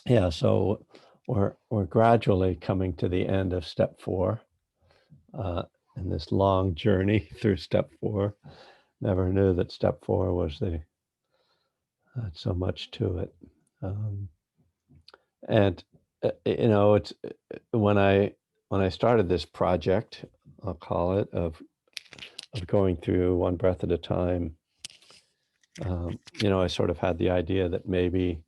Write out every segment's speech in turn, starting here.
Yeah, so we're gradually coming to the end of step 4 uh, in this long journey through step 4. Never knew that step 4 was the had so much to it. Um, and it's when I started this project, I'll call it, of going through one breath at a time. I sort of had the idea that maybe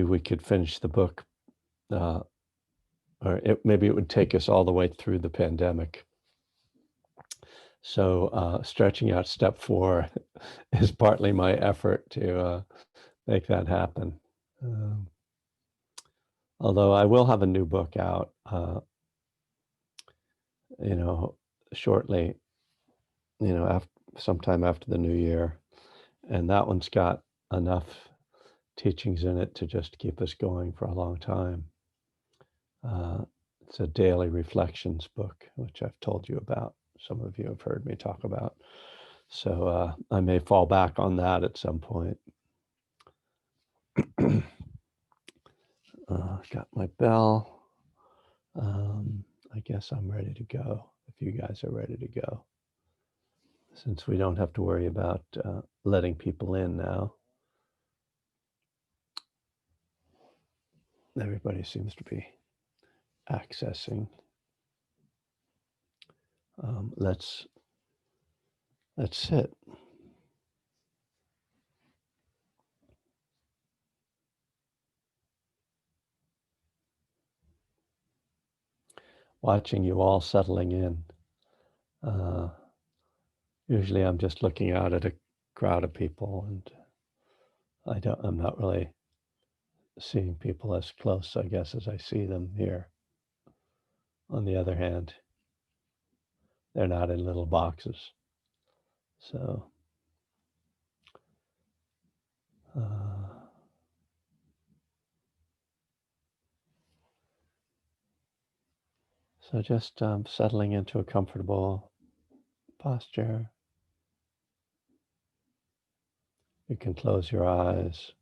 we could finish the book, uh, maybe it would take us all the way through the pandemic. So stretching out step 4 is partly my effort to make that happen. Um, Although I will have a new book out, you know, shortly, after sometime after the new year, and that one's got enough teachings in it to just keep us going for a long time. Uh, it's a daily reflections book, which I've told you about. Some of you have heard me talk about. So I may fall back on that at some point. Got my bell. I guess I'm ready to go if you guys are ready to go. Since we don't have to worry about letting people in now. Everybody seems to be accessing. Let's sit. Watching you all settling in. Uh, Usually I'm just looking out at a crowd of people, and I'm not really seeing people as close, I guess, as I see them here. On the other hand, they're not in little boxes. So, uh, just settling into a comfortable posture. You can close your eyes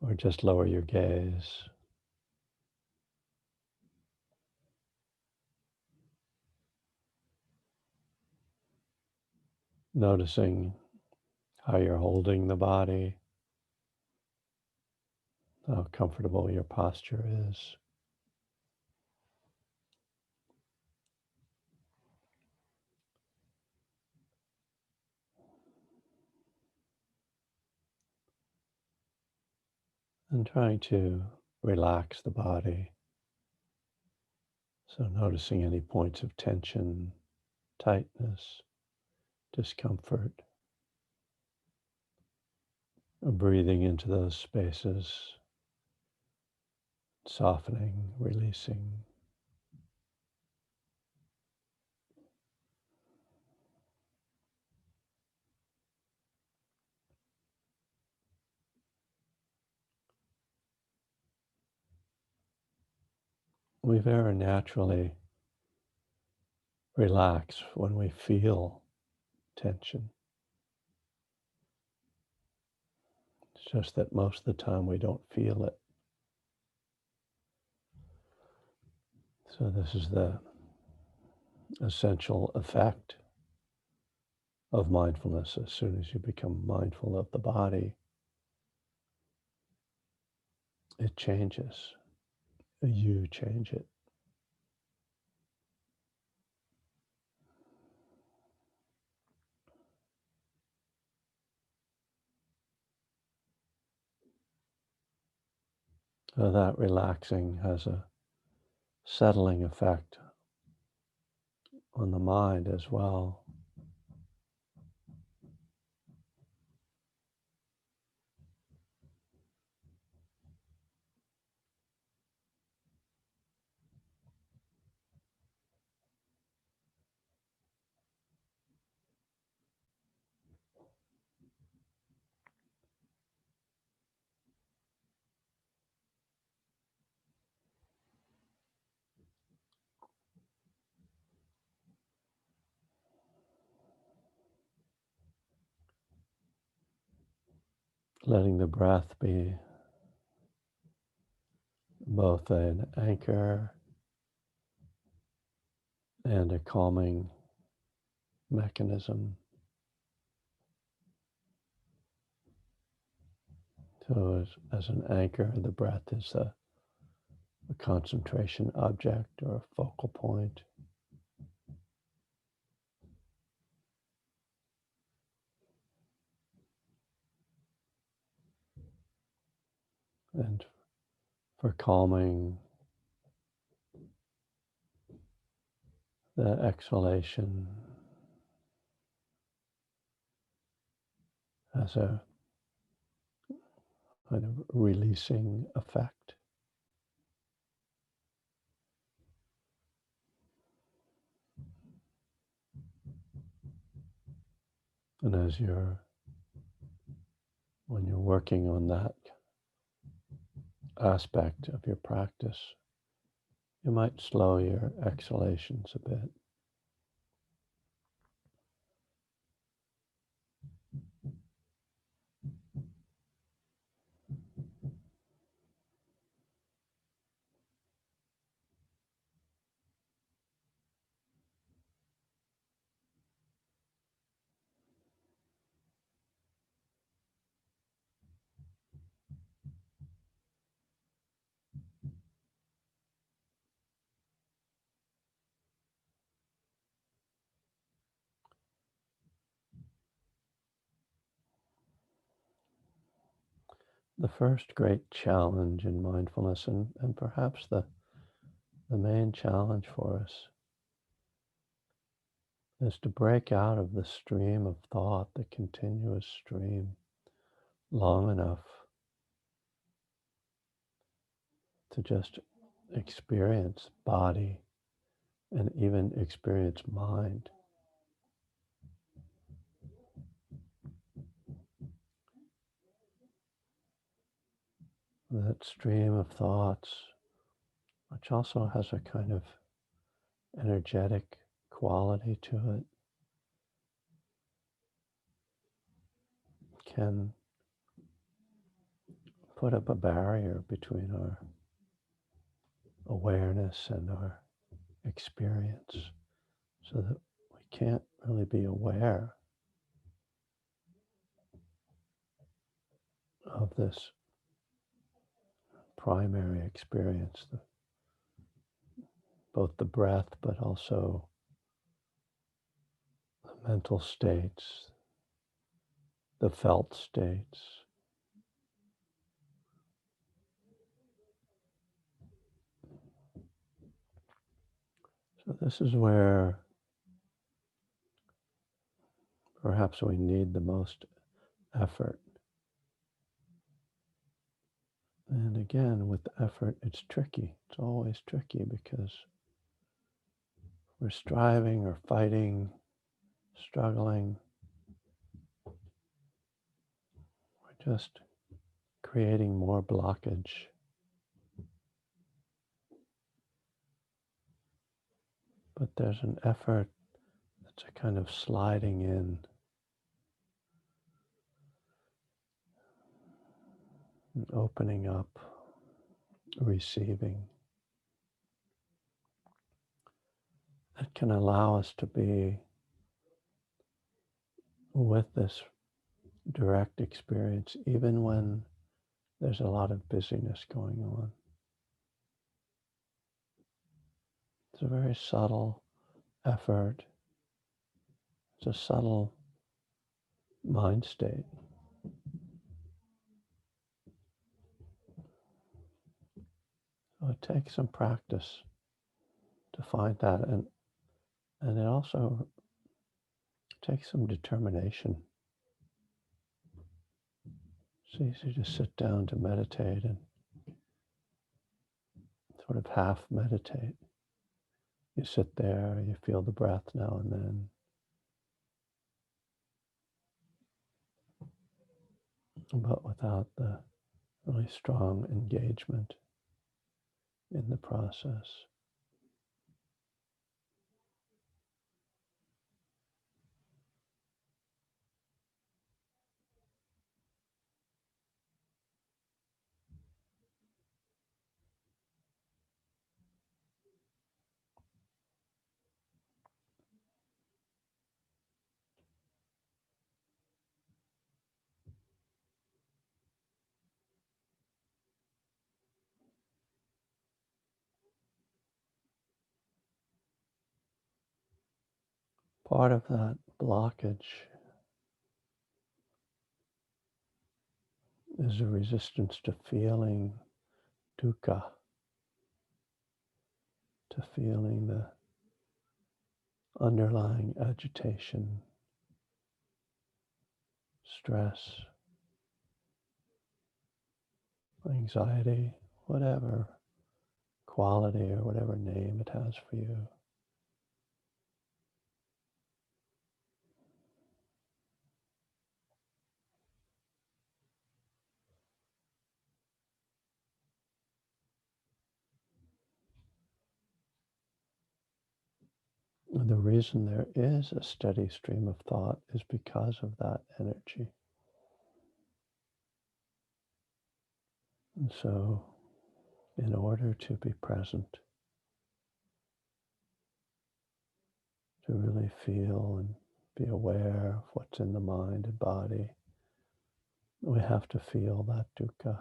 or just lower your gaze. Noticing how you're holding the body, how comfortable your posture is. And trying to relax the body. So noticing any points of tension, tightness, discomfort, breathing into those spaces, softening, releasing. We very naturally relax when we feel tension. It's just that most of the time we don't feel it. So this is the essential effect of mindfulness. As soon as you become mindful of the body, it changes. You change it. So that relaxing has a settling effect on the mind as well. letting the breath be both an anchor and a calming mechanism. So as an anchor, the breath is a concentration object or a focal point. And for calming, the exhalation has a kind of releasing effect. And when you're working on that aspect of your practice, you might slow your exhalations a bit. The first great challenge in mindfulness, and perhaps the main challenge for us, is to break out of the stream of thought, the continuous stream, long enough to just experience body and even experience mind. That stream of thoughts, which also has a kind of energetic quality to it, can put up a barrier between our awareness and our experience, so that we can't really be aware of this primary experience, both the breath, but also the mental states, the felt states. So this is where perhaps we need the most effort. And again, with effort, it's tricky. It's always tricky because we're striving or fighting, struggling. We're just creating more blockage. But there's an effort that's a kind of sliding in, and opening up, receiving. That can allow us to be with this direct experience, even when there's a lot of busyness going on. It's a very subtle effort. It's a subtle mind state. So it takes some practice to find that, and it also takes some determination. It's easy to sit down to meditate and sort of half meditate. You sit there, you feel the breath now and then. But without the really strong engagement in the process. part of that blockage is a resistance to feeling dukkha, to feeling the underlying agitation, stress, anxiety, whatever quality or whatever name it has for you. And the reason there is a steady stream of thought is because of that energy. And so, in order to be present, to really feel and be aware of what's in the mind and body, we have to feel that dukkha.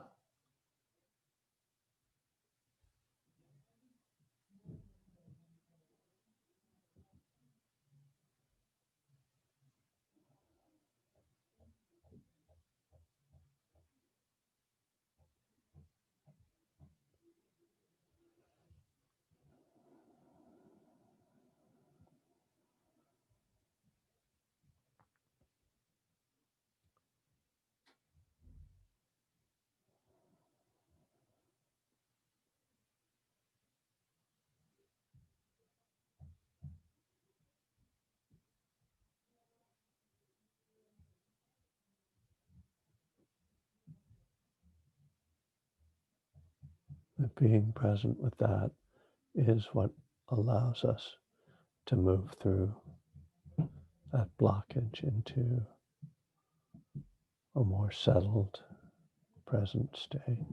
And being present with that is what allows us to move through that blockage into a more settled present state.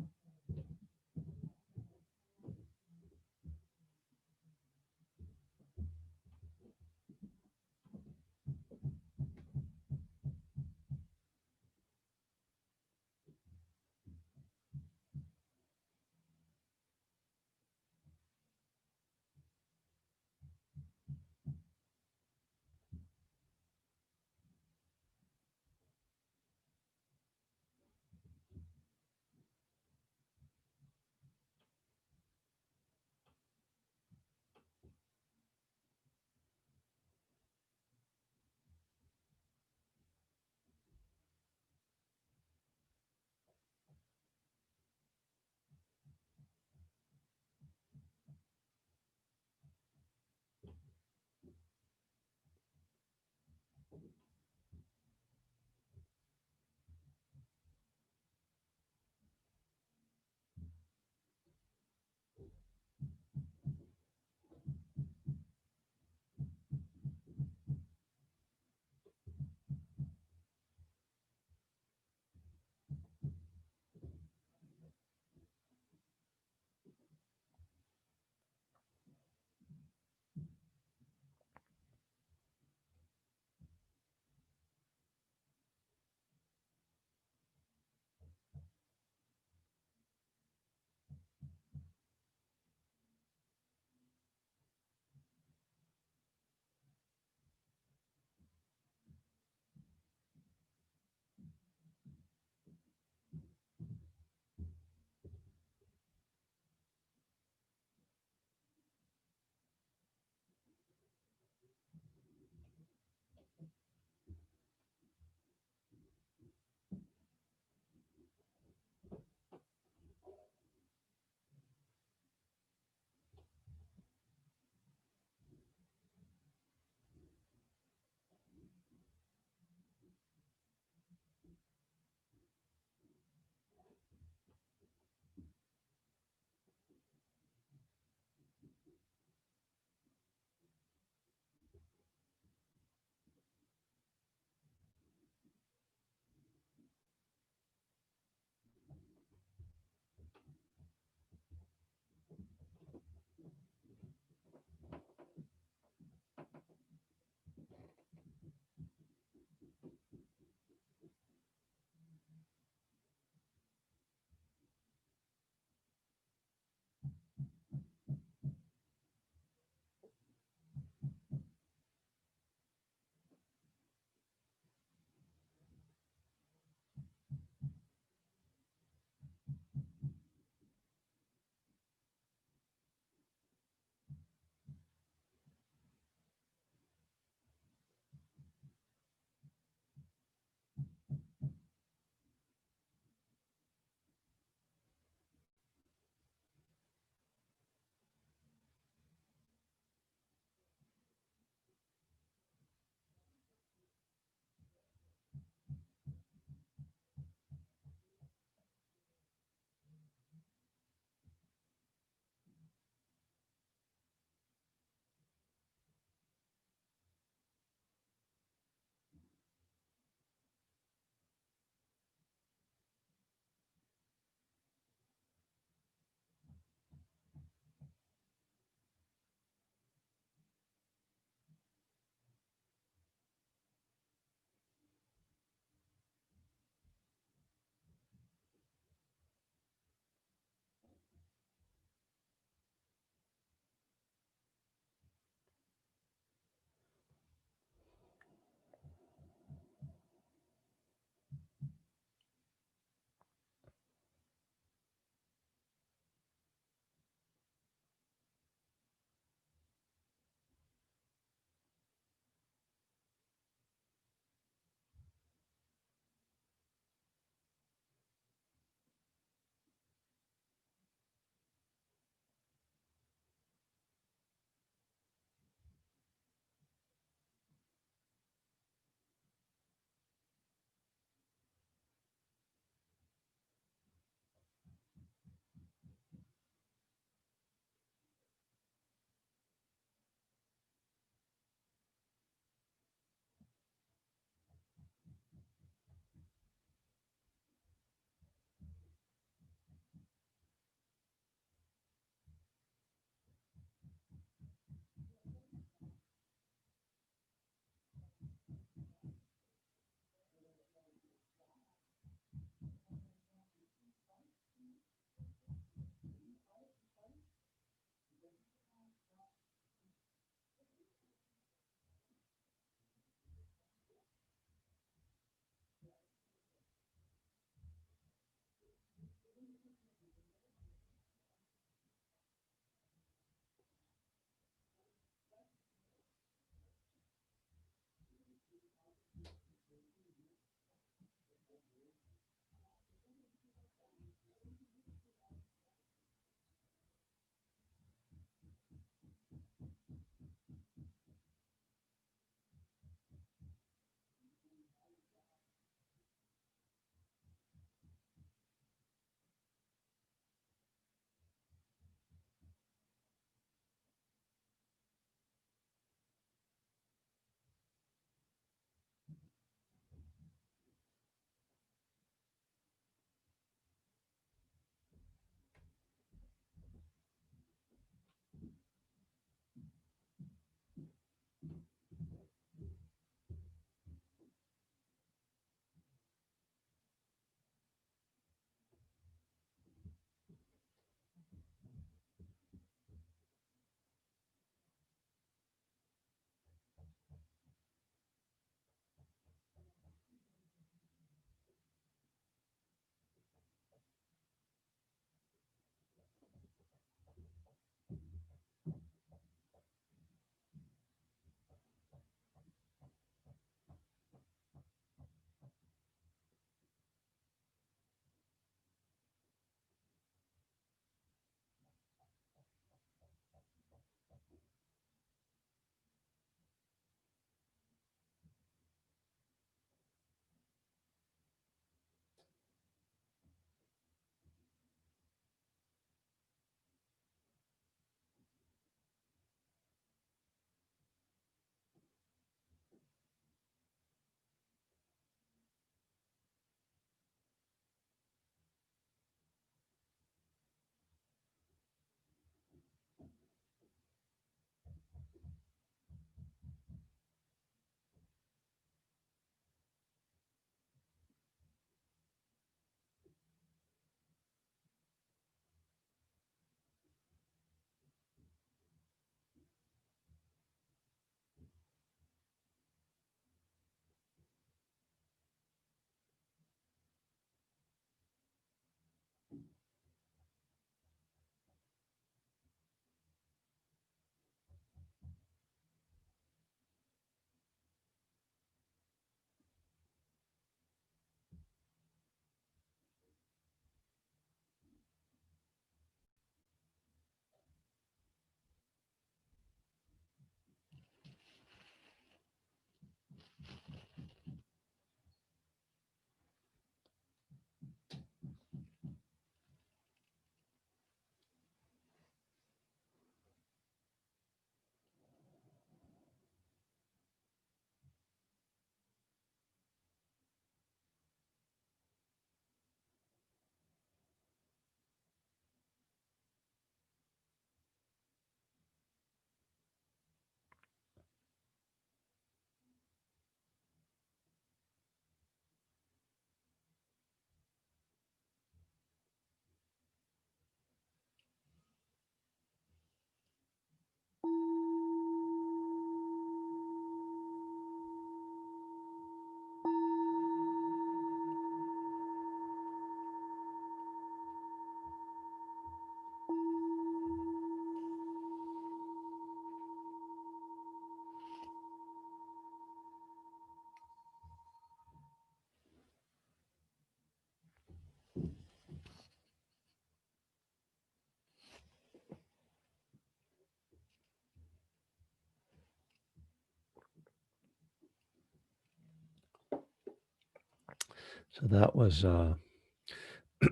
So that was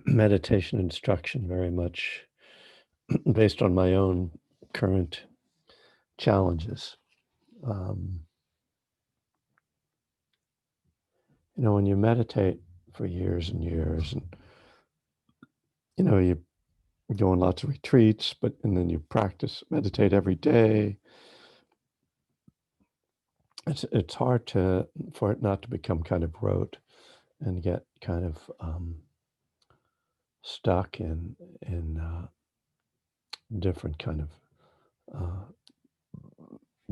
meditation instruction, very much based on my own current challenges. Um, when you meditate for years and years, and you go on lots of retreats, and then you practice meditate every day. It's hard for it not to become kind of rote and get kind of stuck in different kind of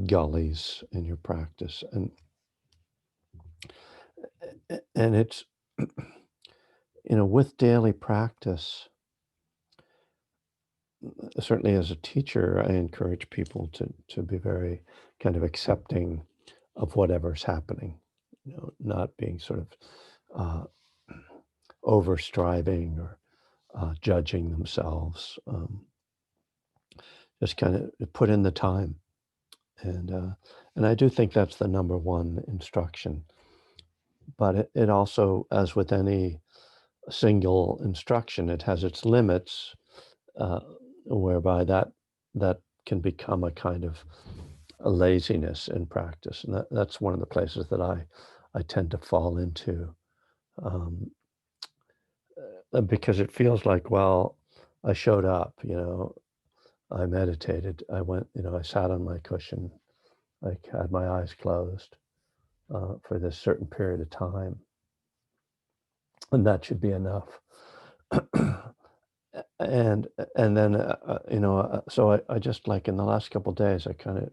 gullies in your practice, and it's with daily practice. Certainly, as a teacher, I encourage people to be very kind of accepting of whatever's happening. Not being sort of uh, over striving or judging themselves. Just kind of put in the time, and I do think that's the number one instruction. But it also, as with any single instruction, it has its limits, uh, whereby that can become a kind of a laziness in practice, and that's one of the places that I tend to fall into, um, because it feels like, well, I showed up, I meditated, I went, I sat on my cushion, I had my eyes closed for this certain period of time, and that should be enough. and and then so I just, like, in the last couple of days, I kind of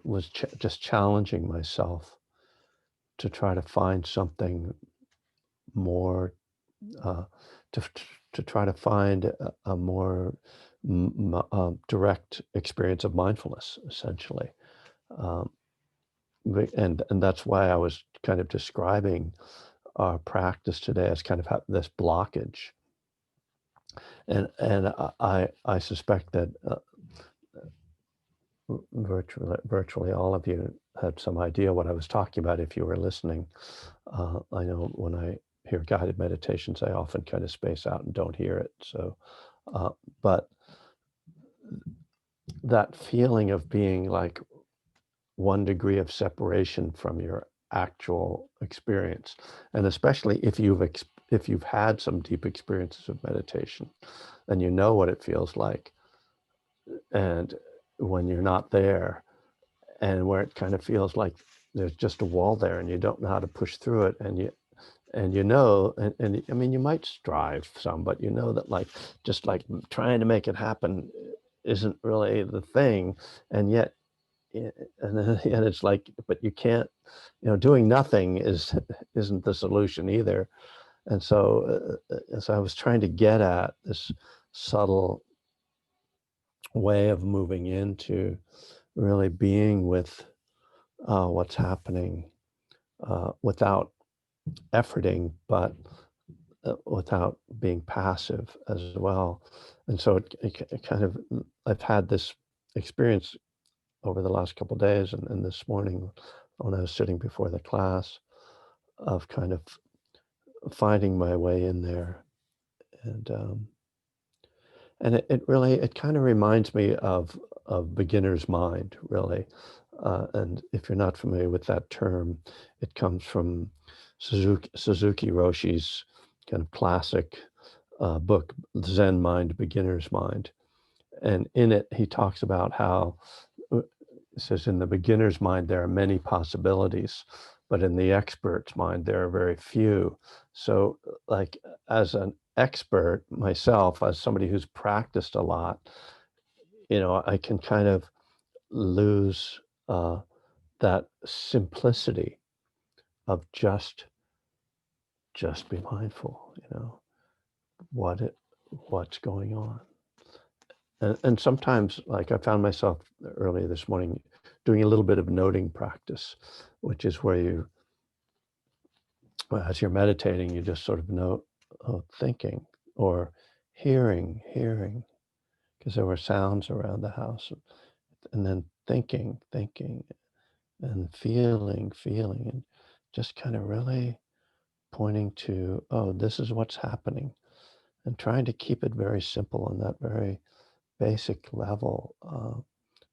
was just challenging myself to try to find something more, uh, to to try to find a more direct experience of mindfulness, essentially. Um, and that's why I was kind of describing our practice today as kind of this blockage, and I suspect that virtually all of you had some idea what I was talking about if you were listening. I know when I hear guided meditations, I often kind of space out and don't hear it. So, uh, but that feeling of being like one degree of separation from your actual experience, and especially if you've had some deep experiences of meditation, and you know what it feels like, and when you're not there, and where it kind of feels like there's just a wall there and you don't know how to push through it, and I mean, you might strive some, but that, like, just like trying to make it happen isn't really the thing, and yet and then and it's like, but you can't, doing nothing isn't the solution either. And so as I was trying to get at this subtle way of moving into really being with what's happening, without efforting, but without being passive as well. And so it kind of, I've had this experience over the last couple of days, and this morning when I was sitting before the class, of kind of finding my way in there. And it really, it kind of reminds me of beginner's mind, really. And if you're not familiar with that term, it comes from Suzuki Roshi's kind of classic book, Zen Mind, Beginner's Mind. And in it, he talks about how, it says, in the beginner's mind, there are many possibilities, but in the expert's mind, there are very few. So, like, as an expert myself, as somebody who's practiced a lot, I can kind of lose uh, that simplicity of just be mindful, what it what's going on. And sometimes, like, I found myself earlier this morning doing a little bit of noting practice, which is where as you're meditating, you just sort of note, oh, thinking, or hearing, because there were sounds around the house, and then thinking, and feeling, and just kind of really pointing to, oh, this is what's happening, and trying to keep it very simple on that very basic level,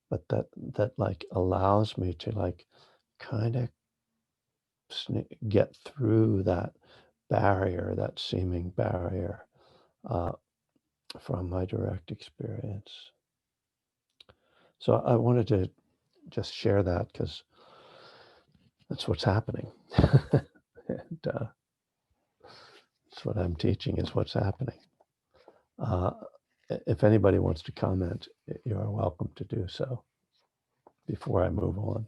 but that like allows me to like kind of get through that barrier, that seeming barrier, uh, from my direct experience. So I wanted to just share that because that's what's happening. And that's what I'm teaching is what's happening. Uh, if anybody wants to comment, you are welcome to do so before I move on.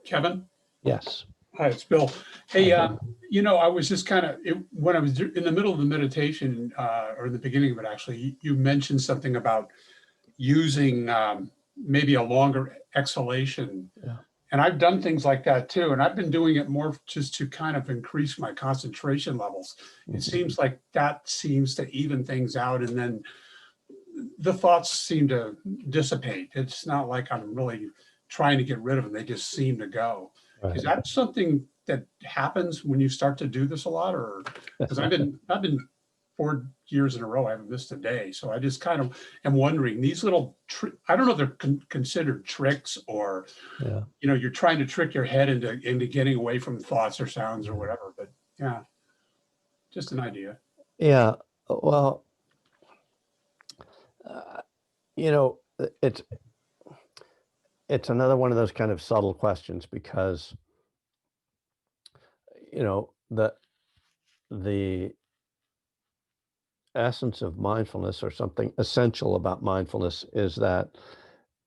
Kevin? Yes. Hi, it's Bill. Hey, Hi, Bill. I was just kind of, when I was in the middle of the meditation, or the beginning of it, actually, you mentioned something about using maybe a longer exhalation. Yeah. And I've done things like that too. And I've been doing it more just to kind of increase my concentration levels. It Mhm. seems like that seems to even things out. And then the thoughts seem to dissipate. It's not like I'm really trying to get rid of them. They just seem to go. Right. Is that something that happens when you start to do this a lot, or because I've been 4 years in a row, I haven't missed a day. So I just kind of am wondering these little, I don't know if they're considered tricks, or, Yeah. you're trying to trick your head into getting away from thoughts or sounds or whatever. But yeah, just an idea. Yeah. Well, uh, you know, it's another one of those kind of subtle questions because, the essence of mindfulness or something essential about mindfulness is that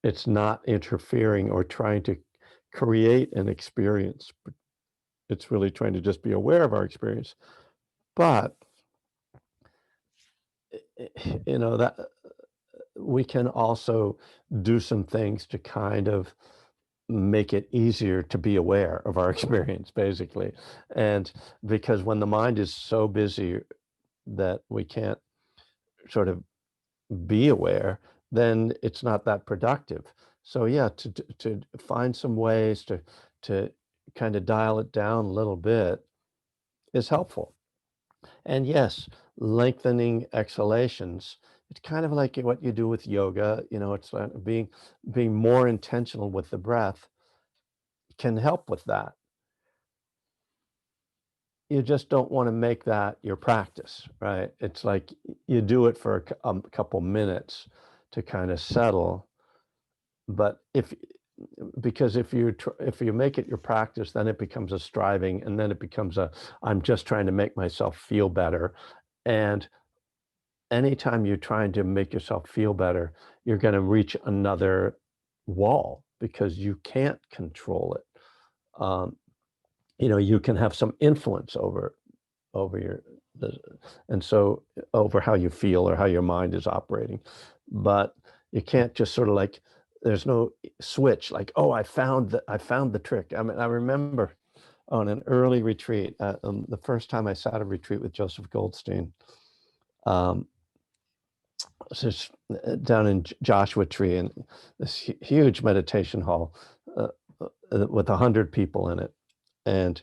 it's not interfering or trying to create an experience. It's really trying to just be aware of our experience. But, that we can also do some things to kind of make it easier to be aware of our experience, basically. And because when the mind is so busy that we can't sort of be aware, then it's not that productive. So yeah, to find some ways to kind of dial it down a little bit is helpful. And yes, lengthening exhalations, it's kind of like what you do with yoga, it's like being more intentional with the breath can help with that. You just don't want to make that your practice, right? It's like you do it for a couple minutes to kind of settle, but because if you make it your practice, then it becomes a striving, and then it becomes a I'm just trying to make myself feel better. And anytime you're trying to make yourself feel better, you're going to reach another wall because you can't control it. Um, you can have some influence over your the and so over how you feel or how your mind is operating, but you can't just sort of like there's no switch like, oh, I found the trick. I mean, I remember on an early retreat, the first time I sat a retreat with Joseph Goldstein, um, this down in Joshua Tree, and this huge meditation hall, uh, with 100 people in it, and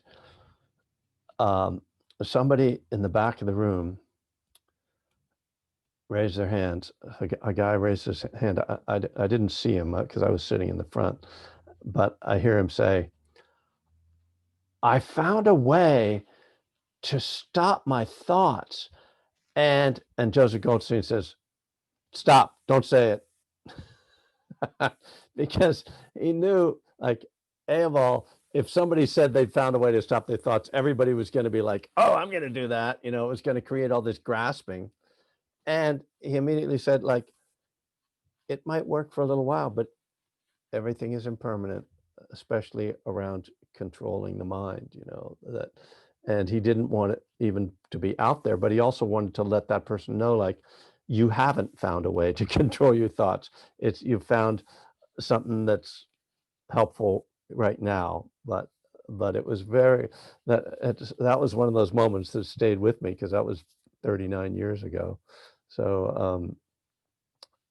um, somebody in the back of the room raised their hands. A guy raised his hand. I didn't see him because I was sitting in the front, but I hear him say, "I found a way to stop my thoughts." And Joseph Goldstein says, "Stop! Don't say it." Because he knew, like, A of all, if somebody said they found a way to stop their thoughts, everybody was going to be like, "Oh, I'm going to do that." It was going to create all this grasping. And he immediately said, like, it might work for a little while, but everything is impermanent, especially around controlling the mind, that. And he didn't want it even to be out there, but he also wanted to let that person know, like, you haven't found a way to control your thoughts. You've found something that's helpful right now, but it was that was one of those moments that stayed with me because that was 39 years ago. So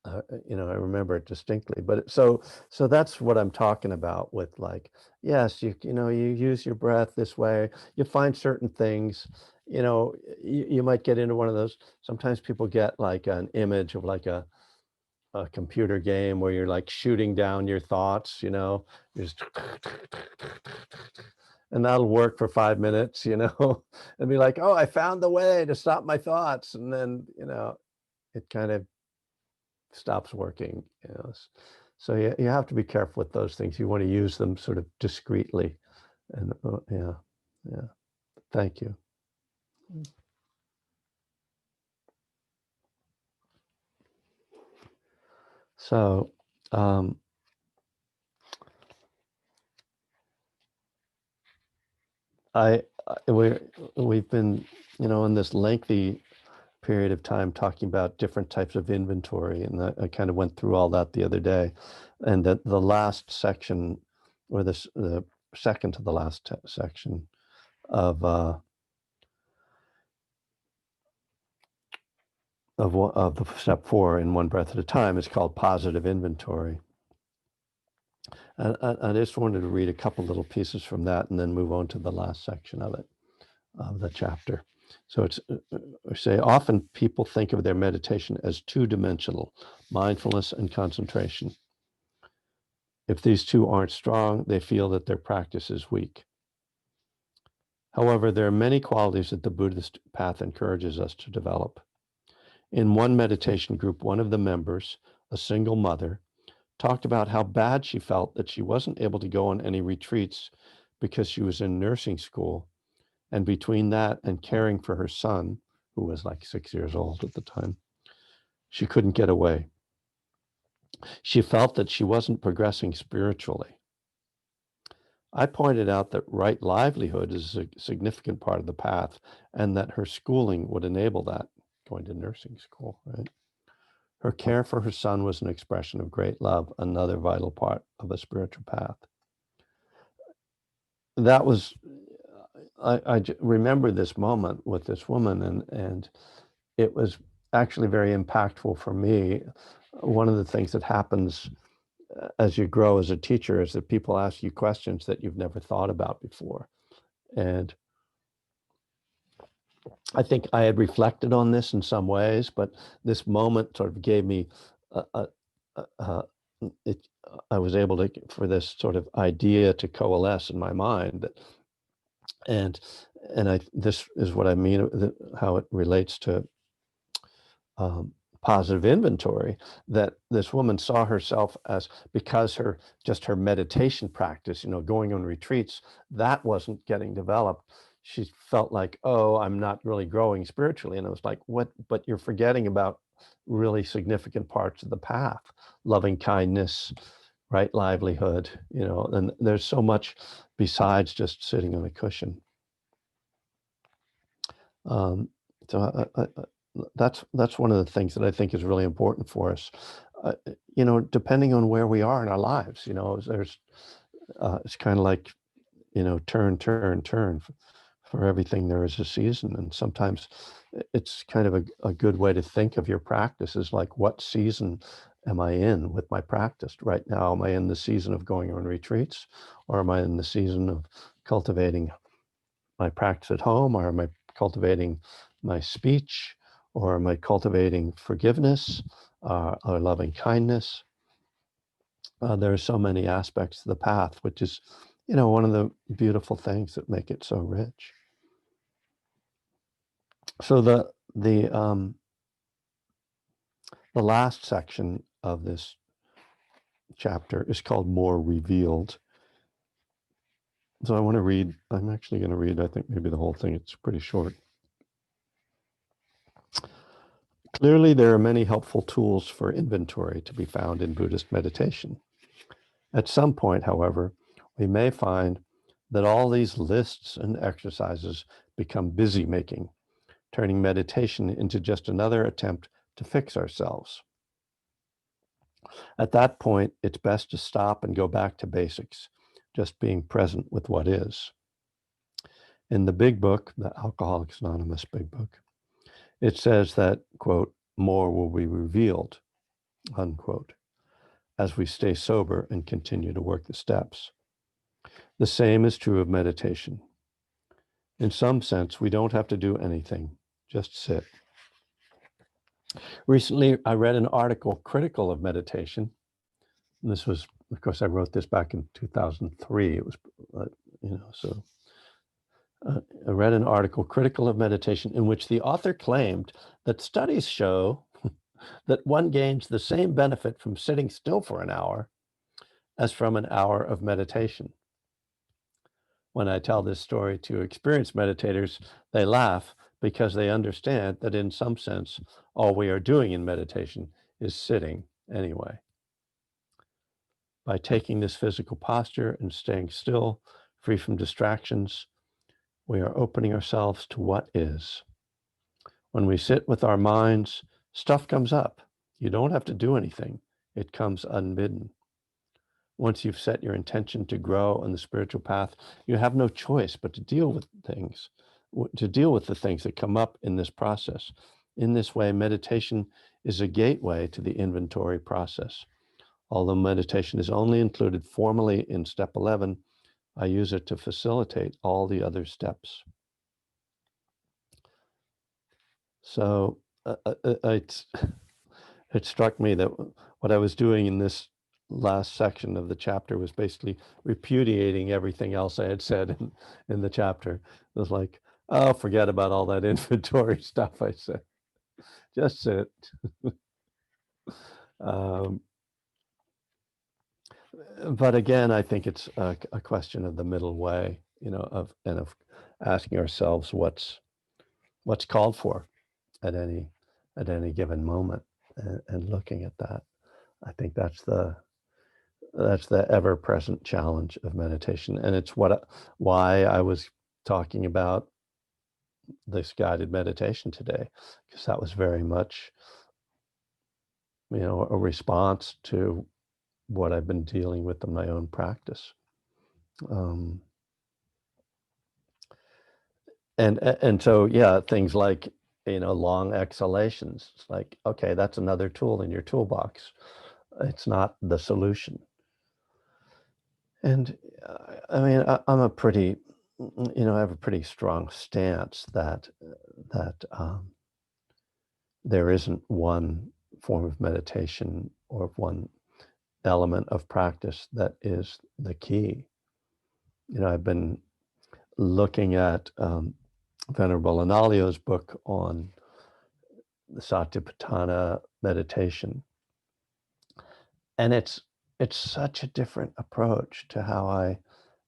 I remember it distinctly. But so that's what I'm talking about with like, yes, you use your breath this way. You find certain things, you might get into one of those. Sometimes people get like an image of like a computer game where you're like shooting down your thoughts, just and that'll work for 5 minutes, and be like, oh, I found the way to stop my thoughts. And then, it kind of stops working. So you have to be careful with those things. You want to use them sort of discreetly. And yeah, yeah. Thank you. So we've been, in this lengthy period of time talking about different types of inventory, and I kind of went through all that the other day, and that the last section, or the second to the last section of of the step 4 in One Breath at a Time is called positive inventory. And I just wanted to read a couple little pieces from that and then move on to the last section of it, of the chapter. So it's say often people think of their meditation as two-dimensional, mindfulness and concentration. If these two aren't strong, they feel that their practice is weak. However, there are many qualities that the Buddhist path encourages us to develop. In one meditation group, one of the members, a single mother, talked about how bad she felt that she wasn't able to go on any retreats because she was in nursing school. And between that and caring for her son, who was like 6 years old at the time, she couldn't get away. She felt that she wasn't progressing spiritually. I pointed out that right livelihood is a significant part of the path and that her schooling would enable that, going to nursing school, right? Her care for her son was an expression of great love, another vital part of a spiritual path. That was, I remember this moment with this woman, and it was actually very impactful for me. One of the things that happens as you grow as a teacher is that people ask you questions that you've never thought about before. And I think I had reflected on this in some ways, but this moment sort of gave me it. I was able to, for this sort of idea to coalesce in my mind, and this is what I mean, how it relates to positive inventory, that this woman saw herself as, because her meditation practice, going on retreats, that wasn't getting developed. She felt like, oh, I'm not really growing spiritually. And I was like, what? But you're forgetting about really significant parts of the path: loving kindness, right livelihood, and there's so much besides just sitting on a cushion. So that's one of the things that I think is really important for us. Depending on where we are in our lives, there's it's kind of like, turn, turn, turn. For everything there is a season, and sometimes it's kind of a good way to think of your practice is like, what season am I in with my practice right now? Am I in the season of going on retreats, or am I in the season of cultivating my practice at home, or am I cultivating my speech, or am I cultivating forgiveness, or loving kindness? There are so many aspects of the path, which is, one of the beautiful things that make it so rich. So the last section of this chapter is called More Revealed. So I'm actually going to read, I think maybe the whole thing. It's pretty short. Clearly, there are many helpful tools for inventory to be found in Buddhist meditation. At some point, however, we may find that all these lists and exercises become busy-making, turning meditation into just another attempt to fix ourselves. At that point, it's best to stop and go back to basics, just being present with what is. In the big book, the Alcoholics Anonymous big book, it says that, quote, more will be revealed. unquote, as we stay sober and continue to work the steps. The same is true of meditation. In some sense, we don't have to do anything, just sit. Recently, I read an article critical of meditation. And this was, of course, I wrote this back in 2003. It was, I read an article critical of meditation in which the author claimed that studies show that one gains the same benefit from sitting still for an hour as from an hour of meditation. When I tell this story to experienced meditators, they laugh because they understand that in some sense, all we are doing in meditation is sitting anyway. By taking this physical posture and staying still, free from distractions, we are opening ourselves to what is. When we sit with our minds, stuff comes up. You don't have to do anything. It comes unbidden. Once you've set your intention to grow on the spiritual path, you have no choice but to deal with the things that come up in this process. In this way, meditation is a gateway to the inventory process. Although meditation is only included formally in step 11, I use it to facilitate all the other steps. So it struck me that what I was doing in this last section of the chapter was basically repudiating everything else I had said in the chapter. It was like, oh, forget about all that inventory stuff I said. Just sit. But again, I think it's a question of the middle way, of asking ourselves what's called for at any given moment, and looking at that. I think that's the ever-present challenge of meditation, and it's why I was talking about this guided meditation today, because that was very much, a response to what I've been dealing with in my own practice. And so, yeah, things like, long exhalations. It's like, okay, that's another tool in your toolbox. It's not the solution. And I mean, I'm a pretty, I have a pretty strong stance that there isn't one form of meditation or one element of practice that is the key. I've been looking at Venerable Analayo's book on the Satipatthana meditation, and it's such a different approach to how I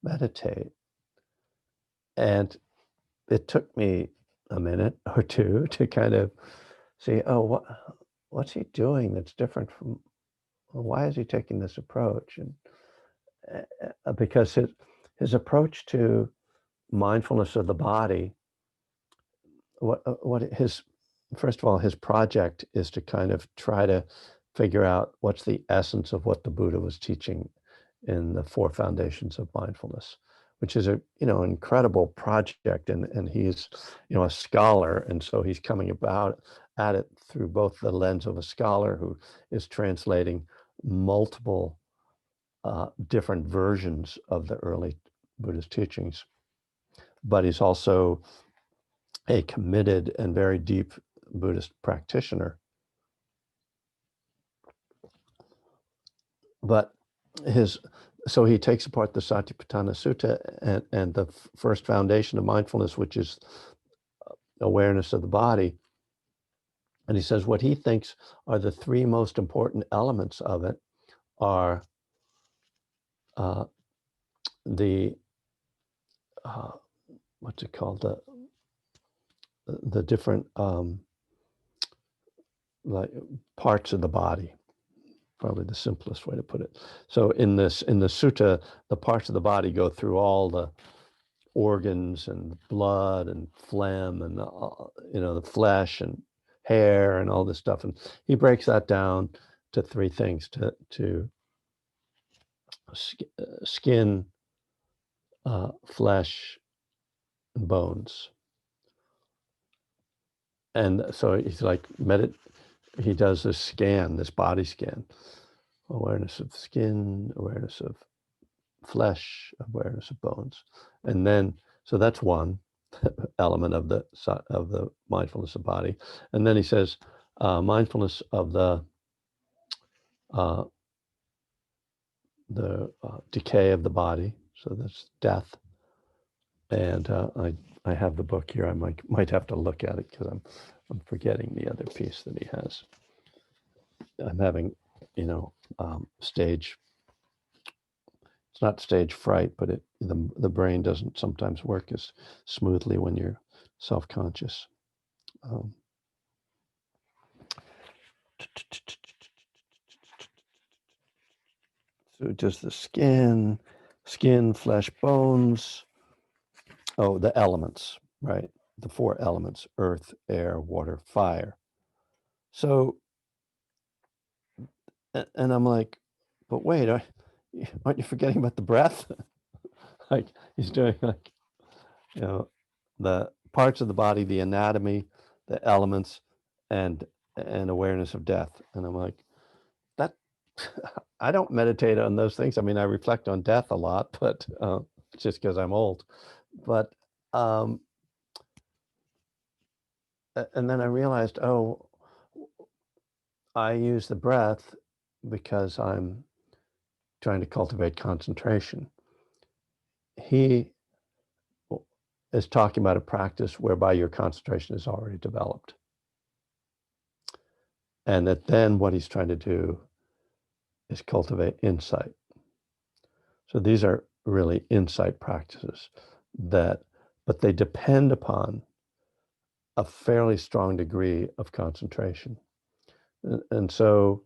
meditate. And it took me a minute or two to kind of see, oh, what's he doing that's different from, well, why is he taking this approach? And because his approach to mindfulness of the body, first of all, his project is to kind of try to figure out what's the essence of what the Buddha was teaching in the Four Foundations of Mindfulness, which is an incredible project, and he's a scholar, and so he's coming about at it through both the lens of a scholar who is translating multiple different versions of the early Buddhist teachings, but he's also a committed and very deep Buddhist practitioner. But so he takes apart the Satipatthana Sutta and the first foundation of mindfulness, which is awareness of the body. And he says what he thinks are the three most important elements of it are what's it called? The different like parts of the body. Probably the simplest way to put it. So in the sutta, the parts of the body go through all the organs and blood and phlegm and the flesh and hair and all this stuff, and he breaks that down to three things: to skin, flesh, and bones. And so he's like, he does this scan, this body scan, awareness of skin, awareness of flesh, awareness of bones. And then, so that's one element of the mindfulness of body. And then he says, mindfulness of the decay of the body. So that's death. And I have the book here. I might have to look at it because I'm forgetting the other piece that he has. I'm having, stage. It's not stage fright, but the brain doesn't sometimes work as smoothly when you're self-conscious. So just the skin, flesh, bones. Oh, the elements, right? The 4 elements: earth, air, water, fire. So, and I'm like, but wait, aren't you forgetting about the breath? Like he's doing like, the parts of the body, the anatomy, the elements, and awareness of death. And I'm like, that I don't meditate on those things. I mean, I reflect on death a lot, but just because I'm old. But and then I realized, oh, I use the breath because I'm trying to cultivate concentration. He is talking about a practice whereby your concentration is already developed. And that then what he's trying to do is cultivate insight. So these are really insight practices but they depend upon a fairly strong degree of concentration. And so,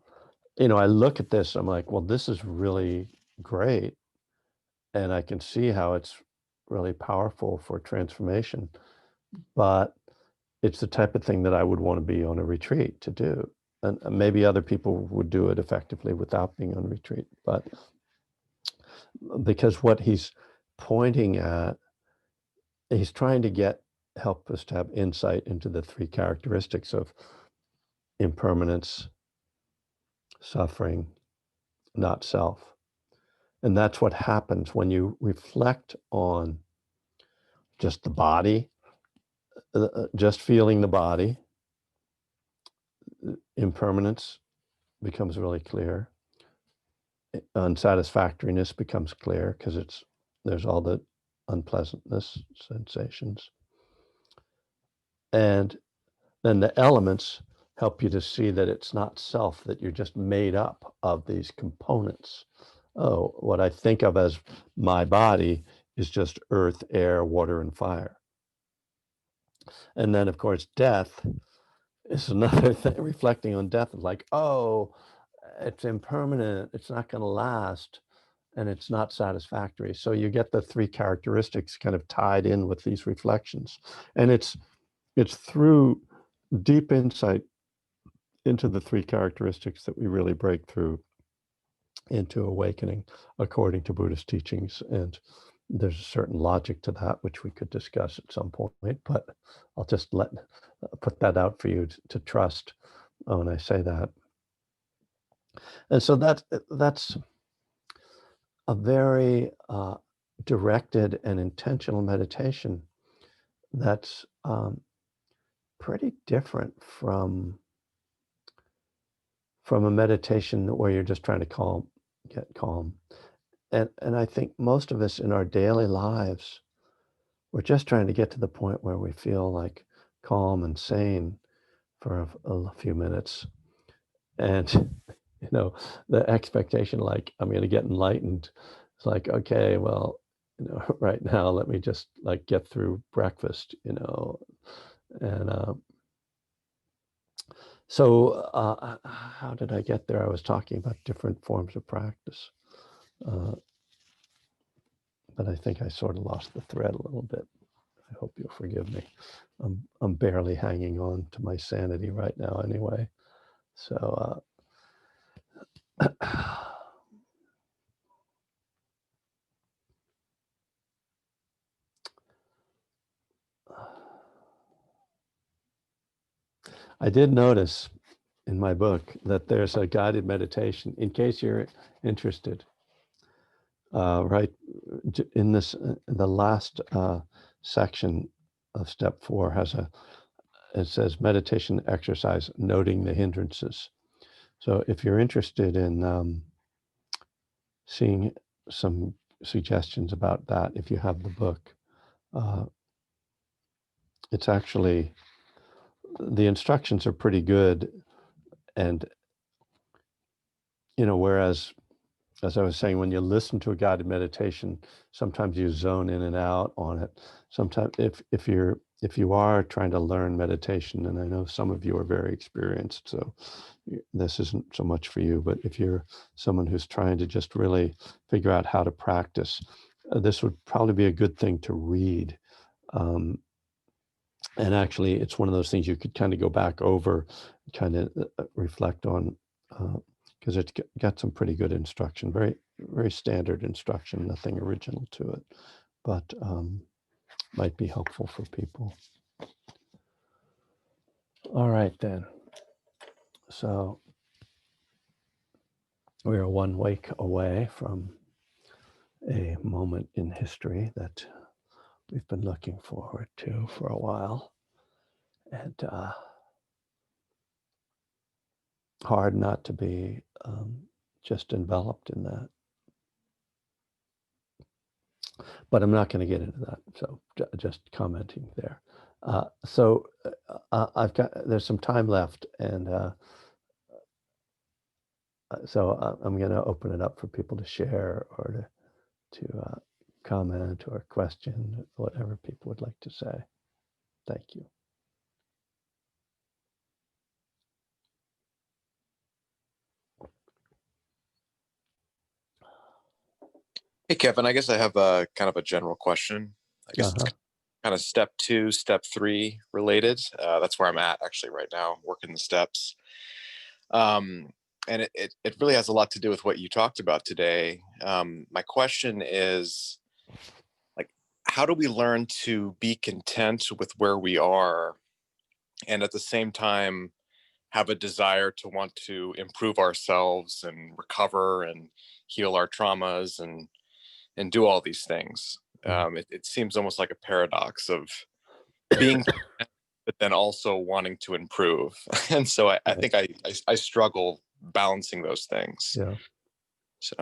I look at this, I'm like, well, this is really great. And I can see how it's really powerful for transformation, but it's the type of thing that I would want to be on a retreat to do. And maybe other people would do it effectively without being on retreat, but because what he's pointing at, he's trying to help us to have insight into the 3 characteristics of impermanence, suffering, not self. And that's what happens when you reflect on just the body, just feeling the body. Impermanence becomes really clear. Unsatisfactoriness becomes clear because there's all the unpleasantness sensations. And then the elements help you to see that it's not self, that you're just made up of these components. Oh, what I think of as my body is just earth, air, water, and fire. And then, of course, death is another thing. Reflecting on death is like, oh, it's impermanent, it's not going to last, and it's not satisfactory. So you get the 3 characteristics kind of tied in with these reflections. And it's through deep insight into the 3 characteristics that we really break through into awakening, according to Buddhist teachings. And there's a certain logic to that, which we could discuss at some point, but I'll just put that out for you to trust when I say that. And so that's a very directed and intentional meditation that's pretty different from a meditation where you're just trying to get calm. And I think most of us in our daily lives, we're just trying to get to the point where we feel like calm and sane for a few minutes. And, the expectation, like, I'm going to get enlightened. It's like, okay, well, right now, let me just like get through breakfast, and so how did I get there? I was talking about different forms of practice. But I think I sort of lost the thread a little bit. I hope you'll forgive me. I'm barely hanging on to my sanity right now anyway. So I did notice in my book that there's a guided meditation in case you're interested. Right in this, the last section of step 4 it says meditation exercise, noting the hindrances. So if you're interested in seeing some suggestions about that, if you have the book, it's actually, the instructions are pretty good. And, whereas, as I was saying, when you listen to a guided meditation, sometimes you zone in and out on it. Sometimes if you are trying to learn meditation, and I know some of you are very experienced, so this isn't so much for you, but if you're someone who's trying to just really figure out how to practice, this would probably be a good thing to read. And actually, it's one of those things you could kind of go back over, kind of reflect on, because it's got some pretty good instruction, very, very standard instruction, nothing original to it, but might be helpful for people. All right, then. So we are one week away from a moment in history that we've been looking forward to for a while. And hard not to be just enveloped in that. But I'm not going to get into that. So just commenting there. There's some time left, and so I'm going to open it up for people to share or to comment or question, whatever people would like to say. Thank you. Hey, Kevin, I guess I have a kind of a general question. I guess it's kind of step 2, step 3 related. That's where I'm at actually right now, working the steps. And it really has a lot to do with what you talked about today. My question is, like, how do we learn to be content with where we are and at the same time have a desire to want to improve ourselves and recover and heal our traumas and do all these things? It seems almost like a paradox of being but then also wanting to improve. And so I think I struggle balancing those things. Yeah. So,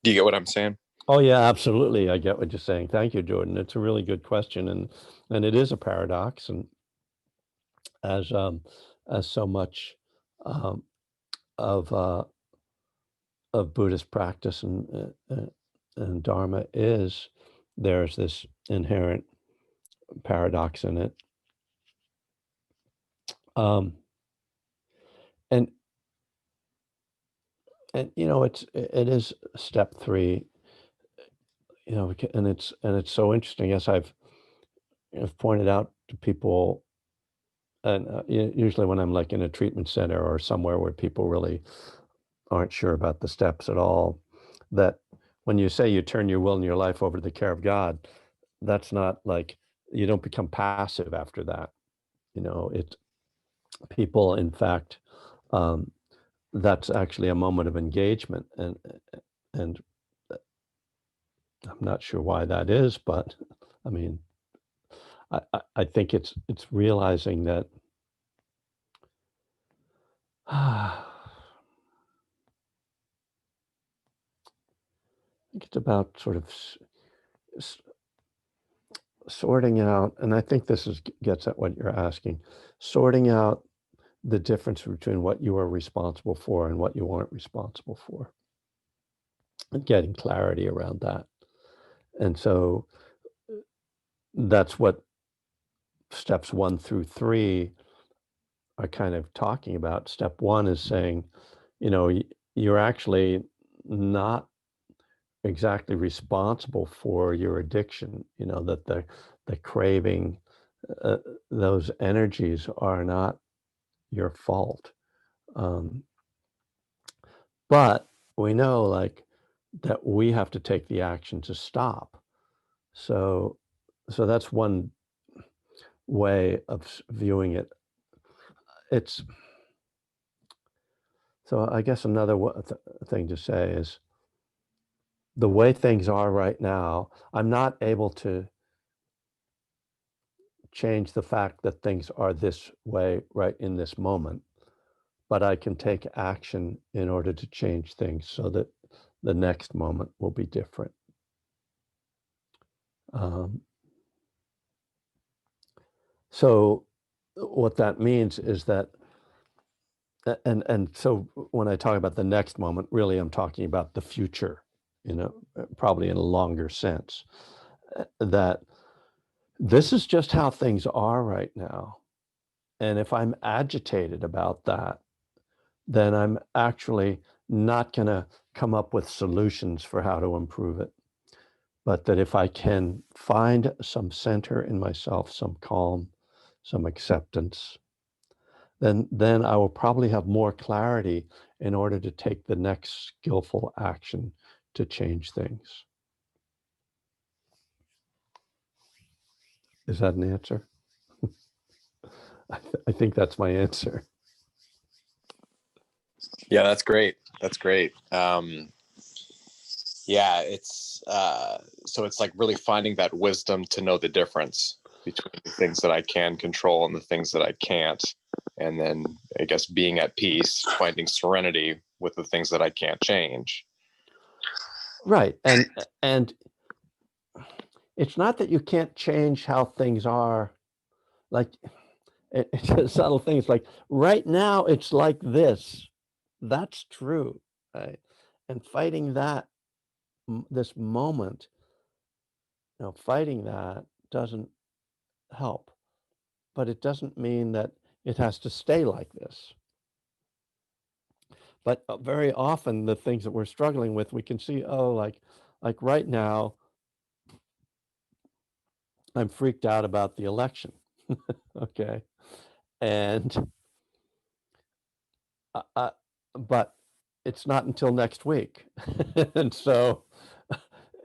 do you get what I'm saying? Oh yeah, absolutely. I get what you're saying. Thank you, Jordan. It's a really good question, and it is a paradox, and as so much of Buddhist practice and Dharma is, there's this inherent paradox in it. And it is step 3, and it's so interesting, as I've pointed out to people, and usually when I'm like in a treatment center or somewhere where people really aren't sure about the steps at all, that when you say you turn your will and your life over to the care of God, that's not like, you don't become passive after that. It's people, in fact, that's actually a moment of engagement, and I'm not sure why that is, but I mean, I think it's realizing that I think it's about sort of sorting out, and I think this gets at what you're asking, sorting out the difference between what you are responsible for and what you aren't responsible for, and getting clarity around that. And so that's what steps 1 through 3 are kind of talking about. Step 1 is saying, you're actually not exactly responsible for your addiction, that the craving, those energies are not your fault. But we know, like, that we have to take the action to stop. So that's one way of viewing it. It's So I guess another thing to say is the way things are right now, I'm not able to change the fact that things are this way right in this moment, but I can take action in order to change things so that the next moment will be different. So what that means is that, and so when I talk about the next moment, really I'm talking about the future, probably in a longer sense, that this is just how things are right now. And if I'm agitated about that, then I'm actually not going to come up with solutions for how to improve it. But that if I can find some center in myself, some calm, some acceptance, then I will probably have more clarity in order to take the next skillful action to change things. Is that an answer? I think that's my answer. Yeah, that's great. That's great. Yeah, it's so it's like really finding that wisdom to know the difference between the things that I can control and the things that I can't. And then I guess being at peace, finding serenity with the things that I can't change. Right. And it's not that you can't change how things are. Like it's subtle things like right now it's like this. That's true. Right? And fighting that this moment, fighting that doesn't help, but it doesn't mean that it has to stay like this. But very often the things that we're struggling with, we can see, oh, like right now, I'm freaked out about the election. Okay. And, but it's not until next week. And so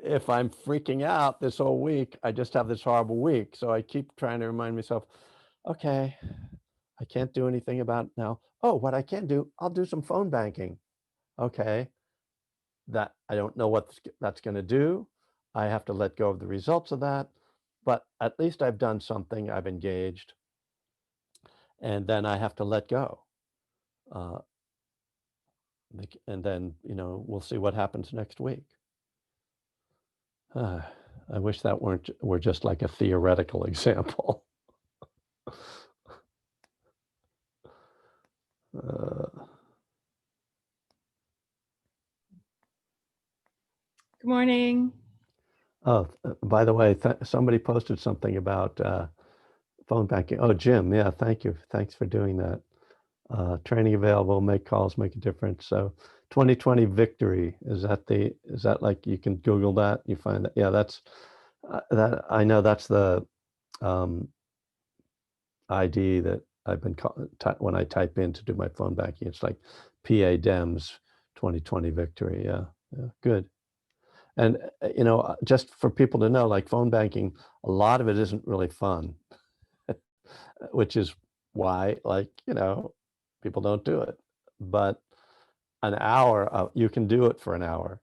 if I'm freaking out this whole week, I just have this horrible week. So I keep trying to remind myself, okay, I can't do anything about it now. Oh, what I can do, I'll do some phone banking. Okay. That I don't know what that's going to do. I have to let go of the results of that, but at least I've done something, I've engaged, and then I have to let go. And then, we'll see what happens next week. I wish that were just like a theoretical example. Good morning. Oh, by the way, somebody posted something about phone banking. Oh, Jim, yeah, thank you. Thanks for doing that. Training available, make calls, make a difference. So 2020 victory, is that like, you can Google that, you find that? Yeah, that's that. I know that's the ID that I've been when I type in to do my phone banking, it's like PA Dems 2020 victory. Yeah, good. And just for people to know, like phone banking, a lot of it isn't really fun, which is why, like, people don't do it. But an hour, you can do it for an hour.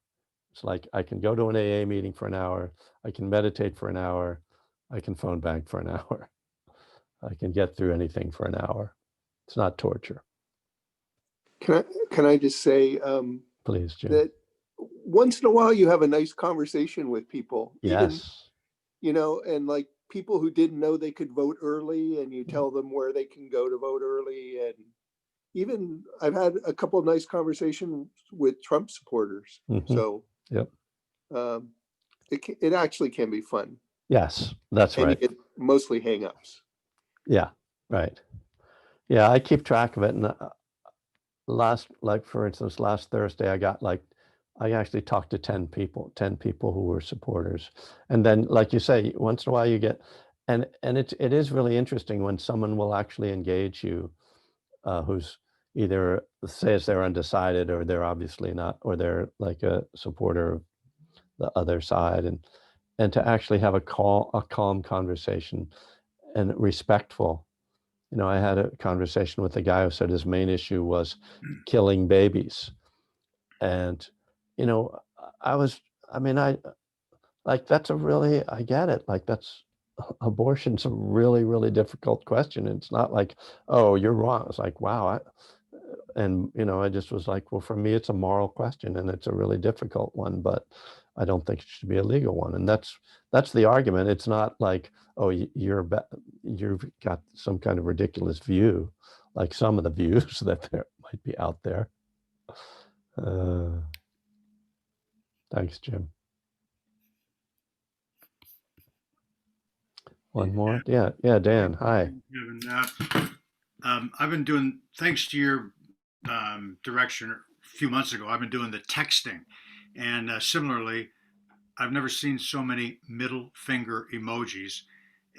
It's like I can go to an AA meeting for an hour. I can meditate for an hour. I can phone bank for an hour. I can get through anything for an hour. It's not torture. Can I just say, Please, Jim. that once in a while you have a nice conversation with people, Yes. even, and like people who didn't know they could vote early, and you tell them where they can go to vote early. And even I've had a couple of nice conversations with Trump supporters. Mhm. So Yep. It actually can be fun. Yes, that's And right. you get mostly hangups. Yeah, right. Yeah, I keep track of it. And for instance, last Thursday, I actually talked to 10 people who were supporters. And then, like you say, once in a while you get, and it is really interesting when someone will actually engage you, who's either says they're undecided, or they're obviously not, or they're like a supporter of the other side, and to actually have a calm conversation, and respectful, you know, I had a conversation with a guy who said his main issue was killing babies. And, you know, I mean, like, that's a really, I get it. Like, that's, abortion's a really, really difficult question. It's not like, oh, you're wrong. It's like, wow. And, you know, I just was like, well, for me, it's a moral question and it's a really difficult one, but I don't think it should be a legal one. And that's the argument. It's not like, oh, you've got some kind of ridiculous view, like some of the views that there might be out there. Thanks, Jim. One more? Yeah, Dan, hi. Kevin, I've been doing, thanks to your direction a few months ago, I've been doing the texting. And similarly, I've never seen so many middle finger emojis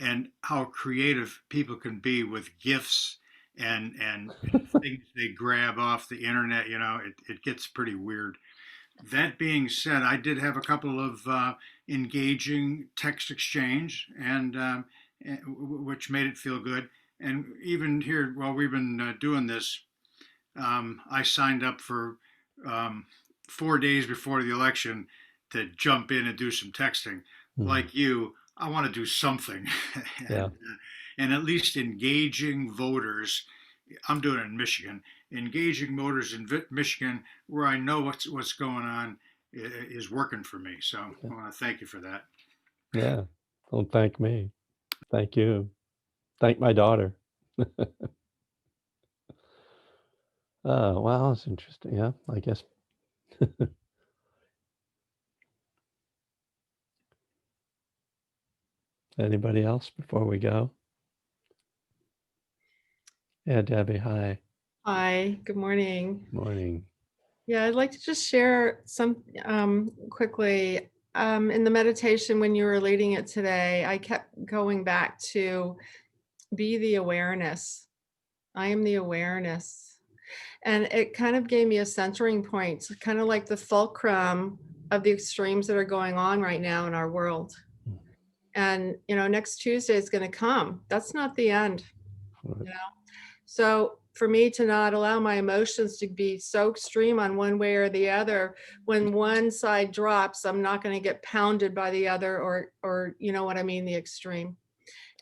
and how creative people can be with GIFs and things they grab off the internet. You know, it gets pretty weird. That being said, I did have a couple of engaging text exchange, and which made it feel good. And even here, while we've been doing this, I signed up for 4 days before the election to jump in and do some texting. Like you, I want to do something, Yeah. and at least engaging voters. I'm doing it in Michigan. Engaging voters in Michigan, where I know what's going on, is working for me. So I want to thank you for that. Yeah. Don't thank me. Thank you. Thank my daughter. Oh, wow, that's interesting. Yeah, I guess. Anybody else before we go? Yeah, Debbie, hi. Hi, good morning. Morning. Yeah, I'd like to just share some quickly. In the meditation, when you were leading it today, I kept going back to be the awareness. I am the awareness. And it kind of gave me a centering point, kind of like the fulcrum of the extremes that are going on right now in our world. And, you know, next Tuesday is going to come. That's not the end, you know? So for me to not allow my emotions to be so extreme on one way or the other, when one side drops, I'm not going to get pounded by the other, or, you know what I mean? The extreme.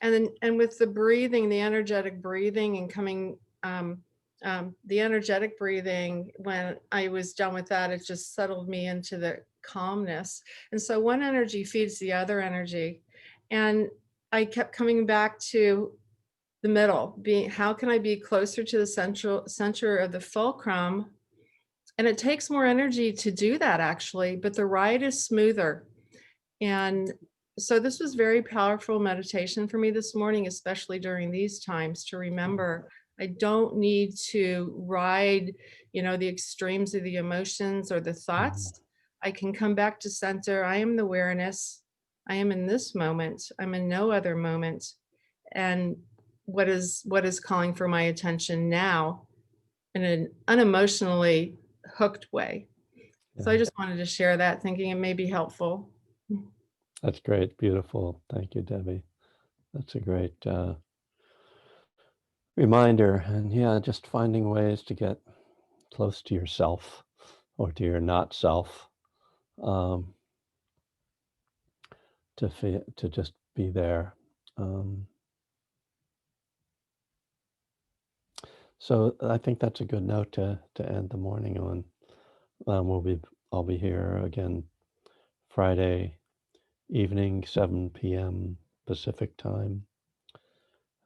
And with the breathing, the energetic breathing and coming, the energetic breathing, when I was done with that, it just settled me into the calmness. And so one energy feeds the other energy. And I kept coming back to the middle, being, how can I be closer to the center of the fulcrum? And it takes more energy to do that, actually, but the ride is smoother. And so this was very powerful meditation for me this morning, especially during these times, to remember I don't need to ride, you know, the extremes of the emotions or the thoughts. I can come back to center. I am the awareness. I am in this moment. I'm in no other moment. And what is calling for my attention now in an unemotionally hooked way. So I just wanted to share that, thinking it may be helpful. That's great. Beautiful. Thank you, Debbie. That's a great reminder. And yeah, just finding ways to get close to yourself or to your not self, to just be there. So I think that's a good note to end the morning on. I'll be here again Friday evening, 7 p.m. Pacific time,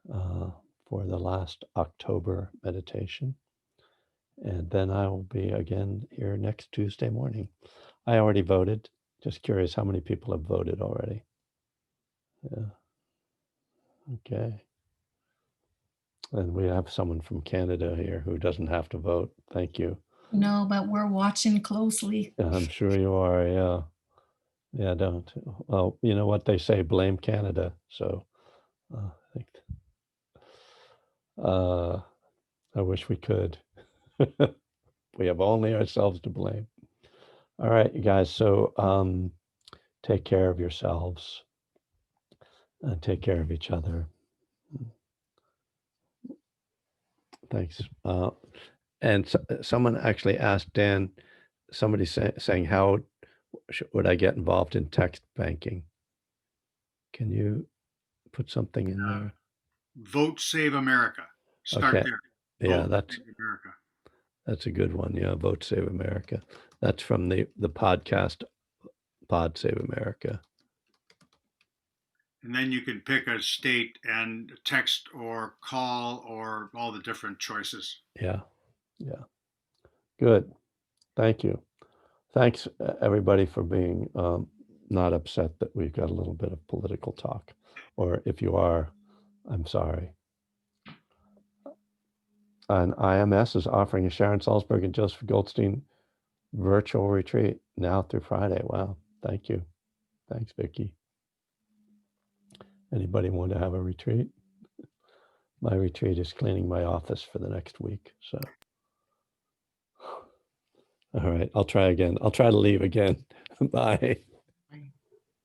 for the last October meditation. And then I will be again here next Tuesday morning. I already voted. Just curious how many people have voted already. Yeah. Okay. And we have someone from Canada here who doesn't have to vote. Thank you. No, but we're watching closely. I'm sure you are. Yeah. Yeah, don't. Well, you know what they say, blame Canada. So I think I wish we could. We have only ourselves to blame. All right, you guys. So take care of yourselves and take care of each other. Thanks. And someone actually asked Dan, somebody saying, how would I get involved in text banking? Can you put something in there? Vote Save America. Start Okay. there. Yeah, Vote that's Save America. that's a good one. Yeah, Vote Save America. That's from the podcast Pod Save America. And then you can pick a state and text or call or all the different choices. Yeah. Yeah. Good. Thank you. Thanks, everybody, for being not upset that we've got a little bit of political talk. Or if you are, I'm sorry. And IMS is offering a Sharon Salzberg and Joseph Goldstein virtual retreat now through Friday. Wow. Thank you. Thanks, Vicki. Anybody want to have a retreat? My retreat is cleaning my office for the next week. So, all right, I'll try again. I'll try to leave again. Bye.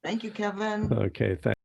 Thank you, Kevin. Okay, thanks.